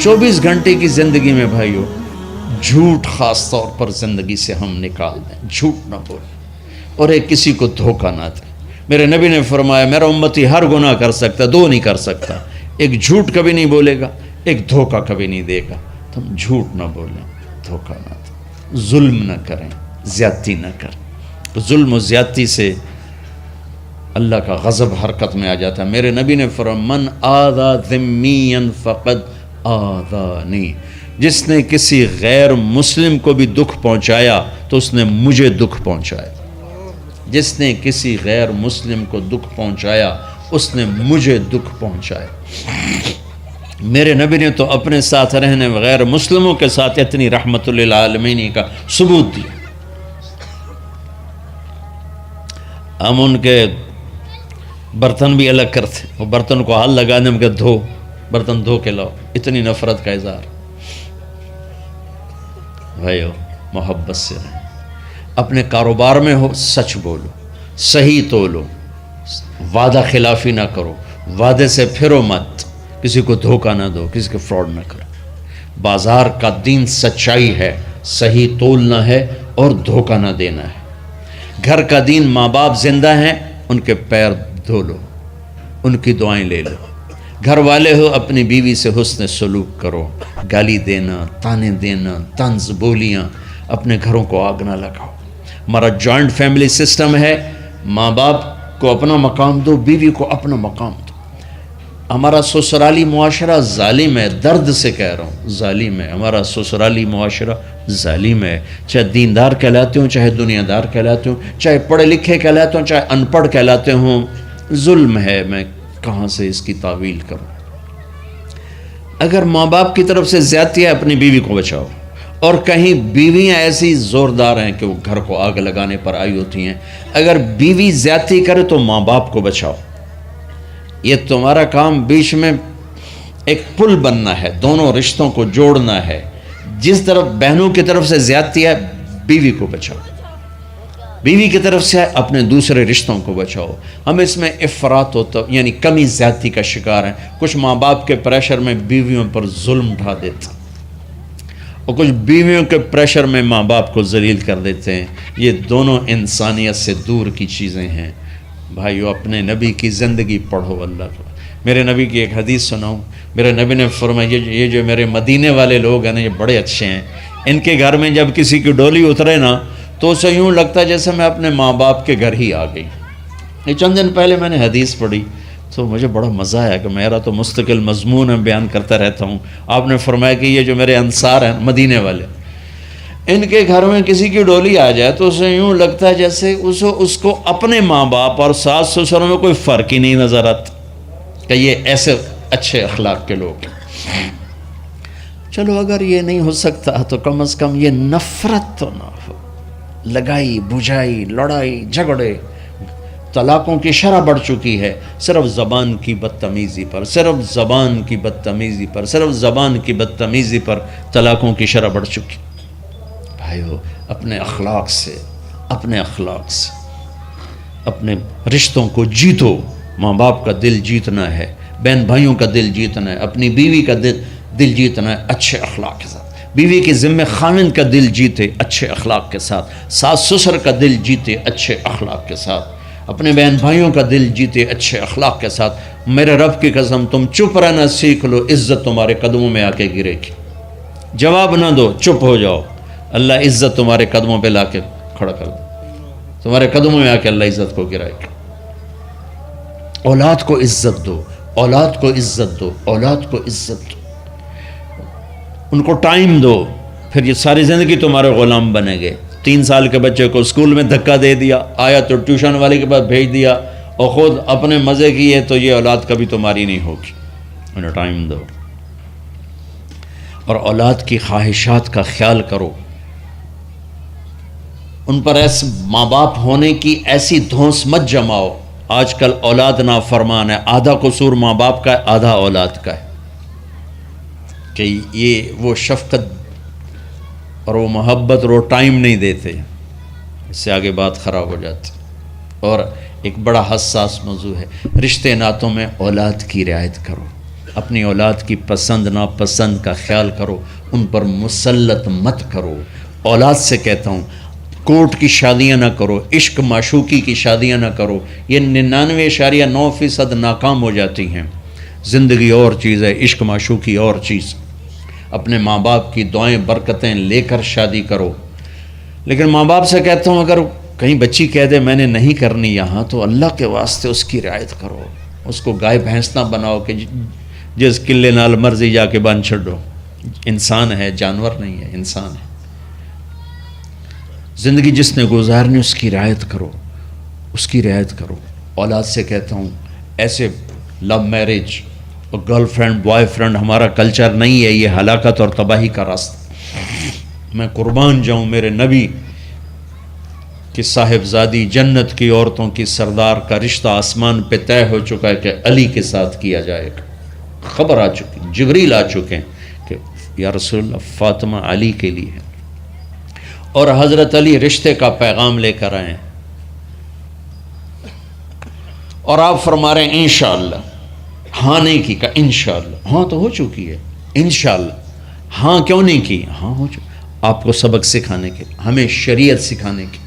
24 گھنٹے کی زندگی میں بھائیو جھوٹ خاص طور پر زندگی سے ہم نکال دیں، جھوٹ نہ بولیں اور ایک کسی کو دھوکہ نہ دیں۔ میرے نبی نے فرمایا میرا امتی ہر گناہ کر سکتا، دو نہیں کر سکتا، ایک جھوٹ کبھی نہیں بولے گا، ایک دھوکہ کبھی نہیں دے گا۔ تو ہم جھوٹ نہ بولیں، دھوکہ نہ دیں، ظلم نہ کریں، زیادتی نہ کریں۔ ظلم و زیادتی سے اللہ کا غضب حرکت میں آ جاتا ہے۔ میرے نبی نے فرمایا من آذا ذمیا فقد آذانی، جس نے کسی غیر مسلم کو بھی دکھ پہنچایا تو اس نے مجھے دکھ پہنچایا۔ جس نے کسی غیر مسلم کو دکھ پہنچایا اس نے مجھے دکھ پہنچایا۔ میرے نبی نے تو اپنے ساتھ رہنے غیر مسلموں کے ساتھ اتنی رحمت للعالمین کا ثبوت دیا۔ ہم ان کے برتن بھی الگ کرتے، وہ برتن کو ہاتھ لگانے میں کہ دھو، برتن دھو کے لاؤ، اتنی نفرت کا اظہار۔ بھائیو محبت سے رہیں، اپنے کاروبار میں ہو سچ بولو، صحیح تولو، وعدہ خلافی نہ کرو، وعدے سے پھرو مت، کسی کو دھوکہ نہ دو، کسی کو فراڈ نہ کرو۔ بازار کا دین سچائی ہے، صحیح تولنا ہے اور دھوکہ نہ دینا ہے۔ گھر کا دین ماں باپ زندہ ہیں، ان کے پیر دھو لو، ان کی دعائیں لے لو۔ گھر والے ہو اپنی بیوی سے حسن سلوک کرو، گالی دینا، تانے دینا، طنز بولیاں، اپنے گھروں کو آگ نہ لگاؤ۔ ہمارا جوائنٹ فیملی سسٹم ہے، ماں باپ کو اپنا مقام دو، بیوی کو اپنا مقام دو۔ ہمارا سسرالی معاشرہ ظالم ہے، درد سے کہہ رہا ہوں، ظالم ہے ہمارا سسرالی معاشرہ، ظالم ہے۔ چاہے دیندار کہلاتے ہوں، چاہے دنیا دار کہلاتے ہوں، چاہے پڑھے لکھے کہلاتے ہوں، چاہے ان پڑھ کہلاتے ہوں، ظلم ہے۔ میں کہاں سے اس کی تعویل کروں؟ اگر ماں باپ کی طرف سے زیادتی ہے اپنی بیوی کو بچاؤ، اور کہیں بیویاں ایسی زوردار ہیں کہ وہ گھر کو آگ لگانے پر آئی ہوتی ہیں، اگر بیوی زیادتی کرے تو ماں باپ کو بچاؤ۔ یہ تمہارا کام بیچ میں ایک پل بننا ہے، دونوں رشتوں کو جوڑنا ہے۔ جس طرف بہنوں کی طرف سے زیادتی ہے بیوی کو بچاؤ، بیوی کی طرف سے اپنے دوسرے رشتوں کو بچاؤ۔ ہم اس میں افراط ہوتا یعنی کمی زیادتی کا شکار ہیں۔ کچھ ماں باپ کے پریشر میں بیویوں پر ظلم ڈھا دیتے ہیں، اور کچھ بیویوں کے پریشر میں ماں باپ کو ذلیل کر دیتے ہیں۔ یہ دونوں انسانیت سے دور کی چیزیں ہیں۔ بھائیو اپنے نبی کی زندگی پڑھو اللہ کو۔ میرے نبی کی ایک حدیث سناؤں، میرے نبی نے فرمایا یہ جو میرے مدینے والے لوگ ہیں نا، یہ بڑے اچھے ہیں۔ ان کے گھر میں جب کسی کی ڈولی اترے نا تو اسے یوں لگتا ہے جیسے میں اپنے ماں باپ کے گھر ہی آ گئی۔ یہ چند دن پہلے میں نے حدیث پڑھی تو مجھے بڑا مزہ آیا کہ میرا تو مستقل مضمون ہے، بیان کرتا رہتا ہوں۔ آپ نے فرمایا کہ یہ جو میرے انصار ہیں مدینے والے، ان کے گھر میں کسی کی ڈولی آ جائے تو اسے یوں لگتا ہے جیسے اس کو اپنے ماں باپ اور ساس سسروں میں کوئی فرق ہی نہیں نظر آتا، کہ یہ ایسے اچھے اخلاق کے لوگ ہیں۔ چلو اگر یہ نہیں ہو سکتا تو کم از کم یہ نفرت تو نہ ہو، لگائی بجھائی، لڑائی جھگڑے، طلاقوں کی شرح بڑھ چکی ہے صرف زبان کی بدتمیزی پر، صرف زبان کی بدتمیزی پر، صرف زبان کی بدتمیزی پر طلاقوں کی شرح بڑھ چکی۔ بھائیو اپنے اخلاق سے اپنے رشتوں کو جیتو۔ ماں باپ کا دل جیتنا ہے، بہن بھائیوں کا دل جیتنا ہے، اپنی بیوی کا دل جیتنا ہے اچھے اخلاق کے ساتھ۔ بیوی کے ذمہ خاوند کا دل جیتے اچھے اخلاق کے ساتھ، ساس سسر کا دل جیتے اچھے اخلاق کے ساتھ، اپنے بہن بھائیوں کا دل جیتے اچھے اخلاق کے ساتھ۔ میرے رب کی قسم تم چپ رہنا سیکھ لو، عزت تمہارے قدموں میں آ کے گرے گی۔ جواب نہ دو، چپ ہو جاؤ، اللہ عزت تمہارے قدموں پہ لا کے کھڑا کر دو، تمہارے قدموں میں آ کے اللہ عزت کو گرائے گا۔ اولاد کو عزت دو، اولاد کو عزت دو، اولاد کو عزت دو، ان کو ٹائم دو، پھر یہ ساری زندگی تمہارے غلام بنے گے۔ 3 سال کے بچے کو اسکول میں دھکا دے دیا، آیا تو ٹیوشن والے کے پاس بھیج دیا، اور خود اپنے مزے کیے، تو یہ اولاد کبھی تمہاری نہیں ہوگی۔ انہیں ٹائم دو، اور اولاد کی خواہشات کا خیال کرو۔ ان پر ایسے ماں باپ ہونے کی ایسی دھونس مت جماؤ۔ آج کل اولاد نافرمان ہے، آدھا قصور ماں باپ کا ہے، آدھا اولاد کا ہے، کہ یہ وہ شفقت اور وہ محبت اور وہ ٹائم نہیں دیتے، اس سے آگے بات خراب ہو جاتی۔ اور ایک بڑا حساس موضوع ہے، رشتے ناتوں میں اولاد کی رعایت کرو۔ اپنی اولاد کی پسند ناپسند کا خیال کرو، ان پر مسلط مت کرو۔ اولاد سے کہتا ہوں کورٹ کی شادیاں نہ کرو، عشق معشوقی کی شادیاں نہ کرو، یہ 99.9% ناکام ہو جاتی ہیں۔ زندگی اور چیز ہے، عشق معشوقی اور چیز۔ اپنے ماں باپ کی دعائیں برکتیں لے کر شادی کرو۔ لیکن ماں باپ سے کہتا ہوں اگر کہیں بچی کہہ دے میں نے نہیں کرنی یہاں، تو اللہ کے واسطے اس کی رعایت کرو، اس کو گائے بھینس نہ بناؤ کہ جس قلے نال مرضی جا کے بن چھڈو۔ انسان ہے، جانور نہیں ہے، انسان ہے۔ زندگی جس نے گزارنی اس کی رعایت کرو، اس کی رعایت کرو۔ اولاد سے کہتا ہوں ایسے لو میرج اور گرل فرینڈ بوائے فرینڈ ہمارا کلچر نہیں ہے، یہ ہلاکت اور تباہی کا راستہ۔ میں قربان جاؤں میرے نبی کہ صاحبزادی جنت کی عورتوں کی سردار کا رشتہ آسمان پہ طے ہو چکا ہے کہ علی کے ساتھ کیا جائے گا۔ خبر آ چکی، جبریل آ چکے ہیں کہ یا رسول اللہ فاطمہ علی کے لیے ہے، اور حضرت علی رشتے کا پیغام لے کر آئے ہیں، اور آپ فرما رہے ہیں انشاءاللہ۔ ہاں نہیں کی کہا انشاءاللہ، ہاں تو ہو چکی ہے، انشاءاللہ ہاں کیوں نہیں کی، ہاں ہو چکی۔ آپ کو سبق سکھانے کے، ہمیں شریعت سکھانے کے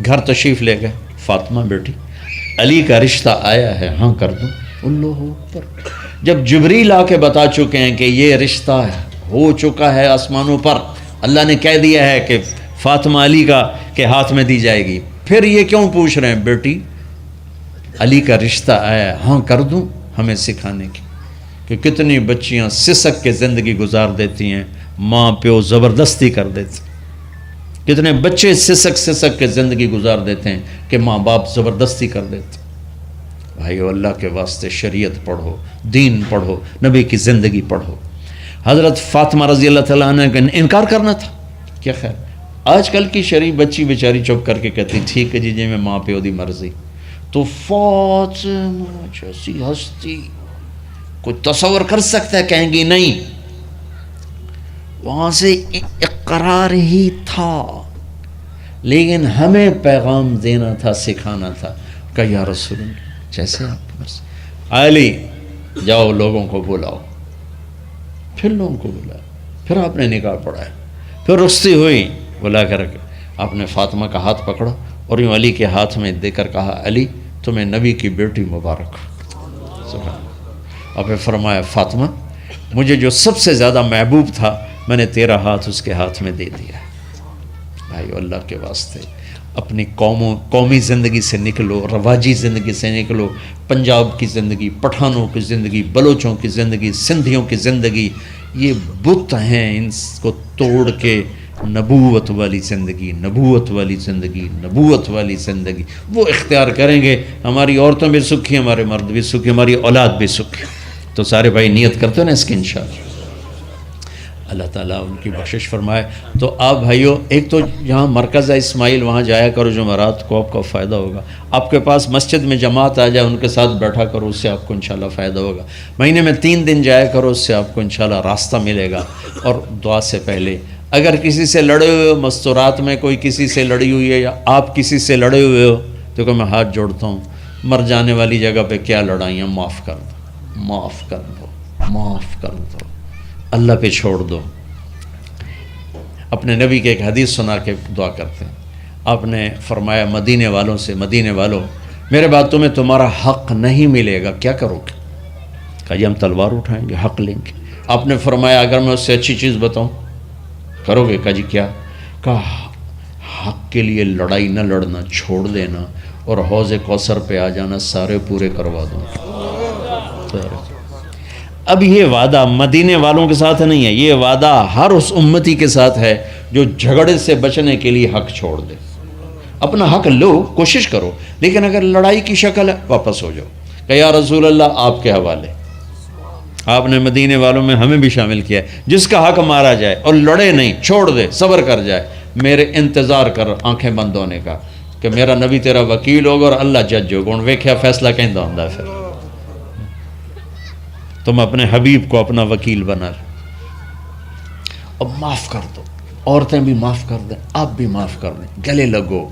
گھر تشریف لے گئے، فاطمہ بیٹی علی کا رشتہ آیا ہے، ہاں کر دوں۔ اللہ اکبر۔ جب جبریل آ کے بتا چکے ہیں کہ یہ رشتہ ہو چکا ہے آسمانوں پر، اللہ نے کہہ دیا ہے کہ فاطمہ علی کا کے ہاتھ میں دی جائے گی، پھر یہ کیوں پوچھ رہے ہیں بیٹی علی کا رشتہ آیا ہے، ہاں کر دوں؟ ہمیں سکھانے کی کہ کتنی بچیاں سسک کے زندگی گزار دیتی ہیں، ماں پیو زبردستی کر دیتے، کتنے بچے سسک کے زندگی گزار دیتے ہیں کہ ماں باپ زبردستی کر دیتے۔ بھائیو اللہ کے واسطے شریعت پڑھو، دین پڑھو، نبی کی زندگی پڑھو۔ حضرت فاطمہ رضی اللہ تعالیٰ عنہ کا انکار کرنا تھا، کیا خیر آج کل کی شریف بچی بیچاری چپ کر کے کہتی ٹھیک ہے جی میں ماں پیو دی مرضی۔ تو فاطمہ جیسی ہستی کوئی تصور کر سکتا ہے؟ کہیں گی نہیں، وہاں سے اقرار ہی تھا، لیکن ہمیں پیغام دینا تھا، سکھانا تھا کہ یا رسول اللہ جیسے آپ کی مرضی۔ علی جاؤ لوگوں کو بلاؤ، پھر لوگوں کو بلایا، پھر آپ نے نکاح پڑھایا، پھر رخصتی ہوئی، بلا کر آپ نے فاطمہ کا ہاتھ پکڑا اور یوں علی کے ہاتھ میں دے کر کہا علی تمہیں نبی کی بیٹی مبارک۔ اور پھر فرمایا فاطمہ مجھے جو سب سے زیادہ محبوب تھا میں نے تیرا ہاتھ اس کے ہاتھ میں دے دیا۔ بھائی اللہ کے واسطے اپنی قومی زندگی سے نکلو، رواجی زندگی سے نکلو، پنجاب کی زندگی، پٹھانوں کی زندگی، بلوچوں کی زندگی، سندھیوں کی زندگی، یہ بت ہیں، ان کو توڑ کے نبوت والی زندگی، نبوت والی زندگی، نبوت والی زندگی وہ اختیار کریں گے، ہماری عورتوں بھی سکھی، ہمارے مرد بھی سکھی، ہماری اولاد بھی سکھی۔ تو سارے بھائی نیت کرتے ہیں نا اس کی انشاءاللہ، اللہ تعالیٰ ان کی بخشش فرمائے۔ تو آپ بھائیو ایک تو یہاں مرکز ہے اسماعیل، وہاں جایا کرو جمعرات کو، آپ کو فائدہ ہوگا۔ آپ کے پاس مسجد میں جماعت آ جائے ان کے ساتھ بیٹھا کرو، اس سے آپ کو انشاءاللہ فائدہ ہوگا۔ مہینے میں 3 دن جایا کرو، اس سے آپ کو انشاءاللہ راستہ ملے گا۔ اور دعا سے پہلے اگر کسی سے لڑے ہوئے ہو، مستورات میں کوئی کسی سے لڑی ہوئی ہے یا آپ کسی سے لڑے ہوئے ہو، تو کہ میں ہاتھ جوڑتا ہوں، مر جانے والی جگہ پہ کیا لڑائیاں، معاف کر دو، معاف کر دو، معاف کر دو، اللہ پہ چھوڑ دو۔ اپنے نبی کے ایک حدیث سنا کے دعا کرتے ہیں، آپ نے فرمایا مدینے والوں سے، مدینے والوں میرے بعد تمہیں تمہارا حق نہیں ملے گا، کیا کرو گے؟ کہا جی ہم تلوار اٹھائیں گے، حق لیں گے۔ آپ نے فرمایا اگر میں اس سے اچھی چیز بتاؤں کرو گے؟ کہا جی کیا؟ کہا حق کے لیے لڑائی نہ لڑنا، چھوڑ دینا، اور حوض کوثر پہ آ جانا، سارے پورے کروا دوں۔ اب یہ وعدہ مدینے والوں کے ساتھ نہیں ہے، یہ وعدہ ہر اس امتی کے ساتھ ہے جو جھگڑے سے بچنے کے لیے حق چھوڑ دے۔ اپنا حق لو، کوشش کرو، لیکن اگر لڑائی کی شکل ہے واپس ہو جاؤ کہ یا رسول اللہ آپ کے حوالے۔ آپ نے مدینے والوں میں ہمیں بھی شامل کیا ہے، جس کا حق مارا جائے اور لڑے نہیں، چھوڑ دے، صبر کر جائے، میرے انتظار کر آنکھیں بند ہونے کا کہ میرا نبی تیرا وکیل ہوگا اور اللہ جج ہوگا، ان ویکھیا فیصلہ کہندا ہوندا ہے۔ پھر تم اپنے حبیب کو اپنا وکیل بنا لو۔ اب معاف کر دو، عورتیں بھی معاف کر دیں، آپ بھی معاف کر دیں، گلے لگو،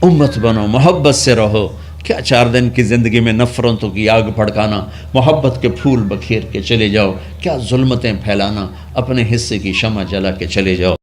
امت بنو، محبت سے رہو، کیا 4 دن کی زندگی میں نفرتوں کی آگ بھڑکانا، محبت کے پھول بکھیر کے چلے جاؤ، کیا ظلمتیں پھیلانا، اپنے حصے کی شمع جلا کے چلے جاؤ۔